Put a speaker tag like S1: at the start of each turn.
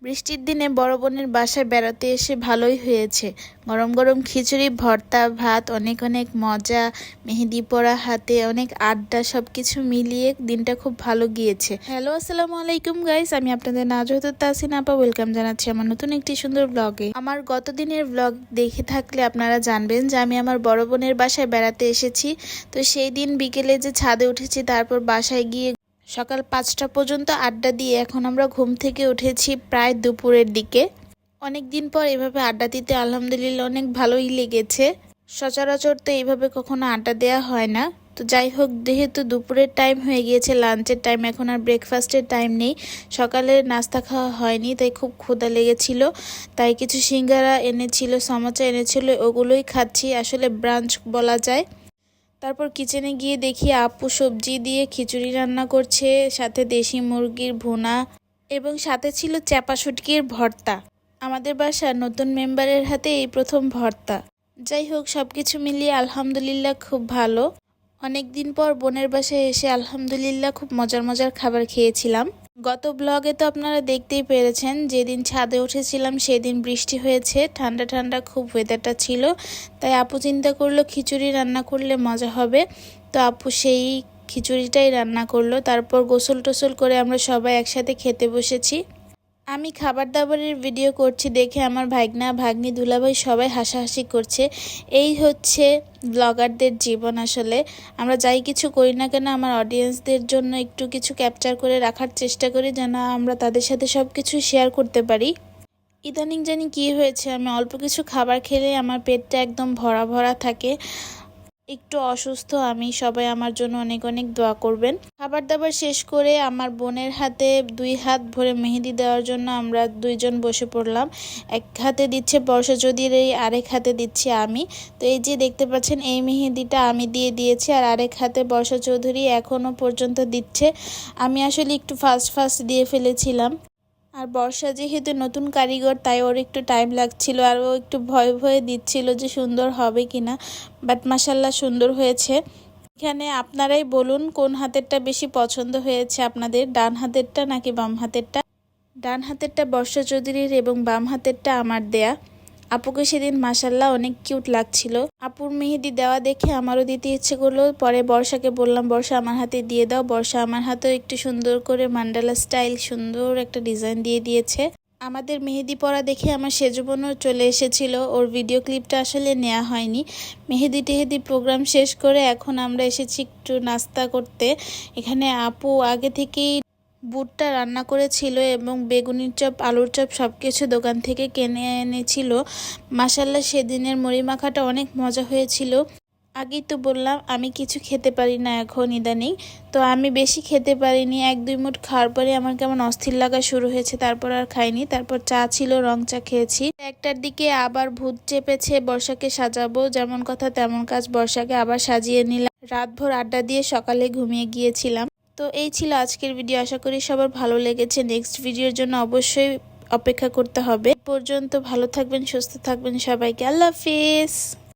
S1: বৃষ্টির দিনে বড় বোনের বাসায় বেড়াতে এসে ভালোই হয়েছে। গরম গরম খিচুড়ি, ভর্তা, ভাত, অনেক অনেক মজা, মেহেদি পরা হাতে, অনেক আড্ডা, সবকিছু মিলিয়ে দিনটা খুব ভালো গিয়েছে। হ্যালো, আসসালামু আলাইকুম গাইস, আমি আপনাদের নাজুহাত তাসিন আপা ওয়েলকাম জানাচ্ছি আমার নতুন একটি সুন্দর ব্লগে। আমার গত দিনের ব্লগ দেখে থাকলে আপনারা জানবেন যে আমি আমার বড় বোনের বাসায় বেড়াতে এসেছি। তো সেই দিন বিকেলে যে ছাদে উঠেছি, তারপর বাসায় গিয়ে সকাল 5টা পর্যন্ত আড্ডা দিয়ে এখন আমরা ঘুম থেকে উঠেছি প্রায় দুপুরের দিকে। অনেক দিন পর এভাবে আড্ডা দিতে আলহামদুলিল্লাহ অনেক ভালোই লেগেছে। সচরাচর তো এইভাবে কখনো আড্ডা দেওয়া হয় না। তো যাই হোক, যেহেতু দুপুরের টাইম হয়ে গিয়েছে, লাঞ্চের টাইম, এখন আর ব্রেকফাস্টের টাইম নেই, সকালে নাস্তা খাওয়া হয়নি, তাই খুব ক্ষুধা লেগেছিল। তাই কিছু সিঙ্গারা এনেছিল, সমোসা এনেছিল, ওগুলোই খাচ্ছি, আসলে ব্রাঞ্চ বলা যায়। তারপর কিচেনে গিয়ে দেখি আপু সবজি দিয়ে খিচুড়ি রান্না করছে, সাথে দেশি মুরগির ভুনা এবং সাথে ছিল চাপা শুটকির ভর্তা। আমাদের বাসার নতুন মেম্বারের হাতে এই প্রথম ভর্তা। যাই হোক, সবকিছু মিলিয়ে আলহামদুলিল্লাহ খুব ভালো। অনেক দিন পর বোনের বাসায় এসে আলহামদুলিল্লাহ খুব মজার মজার খাবার খেয়েছিলাম। গত ব্লগে তো আপনারা দেখতেই পেরেছেন, যেদিন ছাদে উঠেছিলাম সেদিন বৃষ্টি হয়েছে, ঠান্ডা ঠান্ডা খুব ওয়েদারটা ছিল। তাই আপু চিন্তা করলো খিচুড়ি রান্না করলে মজা হবে। তো আপু সেই খিচুড়িটাই রান্না করলো। তারপর গোসল টোসল করে আমরা সবাই একসাথে খেতে বসেছি। আমি খাবার দাবারের ভিডিও করছি দেখে আমার ভাগনা, ভাগ্নি, দুলাভাই সবাই হাসাহাসি করছে। এই হচ্ছে ব্লগারদের জীবন। আসলে আমরা যাই কিছু করি না কেন, আমার অডিয়েন্সদের জন্য একটু কিছু ক্যাপচার করে রাখার চেষ্টা করি, যেন আমরা তাদের সাথে সব কিছু শেয়ার করতে পারি। ইদানিং জানি কি হয়েছে, আমি অল্প কিছু খাবার খেলে আমার পেটটা একদম ভরা ভরা থাকে। একটু অসুস্থ আমি, সবাই আমার জন্য অনেক অনেক দোয়া করবেন। খাবার দাবার শেষ করে আমার বোনের হাতে 2 হাত ভরে মেহেদি দেওয়ার জন্য আমরা দুইজন বসে পড়লাম। এক হাতে দিচ্ছে বর্ষা চৌধুরী, এই আরেক হাতে দিচ্ছি আমি। তো এই যে দেখতে পাচ্ছেন, এই মেহেদিটা আমি দিয়ে দিয়েছি, আর আরেক হাতে বর্ষা চৌধুরী এখনো পর্যন্ত দিচ্ছে। আমি আসলে একটু ফাস্ট দিয়ে ফেলেছিলাম। আর বর্ষা যেহেতু নতুন কারিগর, তাই ওর একটু টাইম লাগছিল, আর ও একটু ভয়ে ভয়ে দিচ্ছিল যে সুন্দর হবে কিনা। বাট মাশাল্লাহ সুন্দর হয়েছে। এখানে আপনারাই বলুন কোন হাতেরটা বেশি পছন্দ হয়েছে আপনাদের, ডান হাতেরটা নাকি বাম হাতেরটা? ডান হাতেরটা বর্ষা চৌধুরীর এবং বাম হাতেরটা আমার দেয়া। আপুকে সেদিন মাশাল্লাহ অনেক কিউট লাগছিল। আপুর মেহেদি দেওয়া দেখে আমারও দিতে ইচ্ছে করলো। পরে বর্ষাকে বললাম, বর্ষা আমার হাতে দিয়ে দাও। বর্ষা আমার হাতেও একটু সুন্দর করে মান্ডালা স্টাইল সুন্দর একটা ডিজাইন দিয়ে দিয়েছে। আমাদের মেহেদি পরা দেখে আমার সেজো বোনও চলে এসেছিল, ওর ভিডিও ক্লিপটা আসলে নেওয়া হয়নি। মেহেদি টেহেদি প্রোগ্রাম শেষ করে এখন আমরা এসেছি একটু নাস্তা করতে। এখানে আপু আগে থেকেই বুটটা রান্না করেছিল এবং বেগুনির চপ, আলুর চপ সব কিছু দোকান থেকে কিনে এনেছিল। মাশাল্লাহ সেদিনের মুড়ি মাখাটা অনেক মজা হয়েছিল। আগেই তো বললাম আমি কিছু খেতে পারি না এখন ইদানিং। তো আমি বেশি খেতে পারিনি, 1-2 মুঠ খাওয়ার পরে আমার কেমন অস্থির লাগা শুরু হয়েছে, তারপর আর খাইনি। তারপর চা ছিল, রং চা খেয়েছি। 1টার দিকে আবার ভূত চেপেছে, বর্ষাকে সাজাবো, যেমন কথা তেমন কাজ, বর্ষাকে আবার সাজিয়ে নিলাম। রাতভর আড্ডা দিয়ে সকালে ঘুমিয়ে গিয়েছিলাম। তো এই ছিল আজকের ভিডিও, আশা করি সবার ভালো লেগেছে। নেক্সট ভিডিওর জন্য অবশ্যই অপেক্ষা করতে হবে। পর্যন্ত ভালো থাকবেন, সুস্থ থাকবেন, সবাইকে আল্লাহ হাফিজ।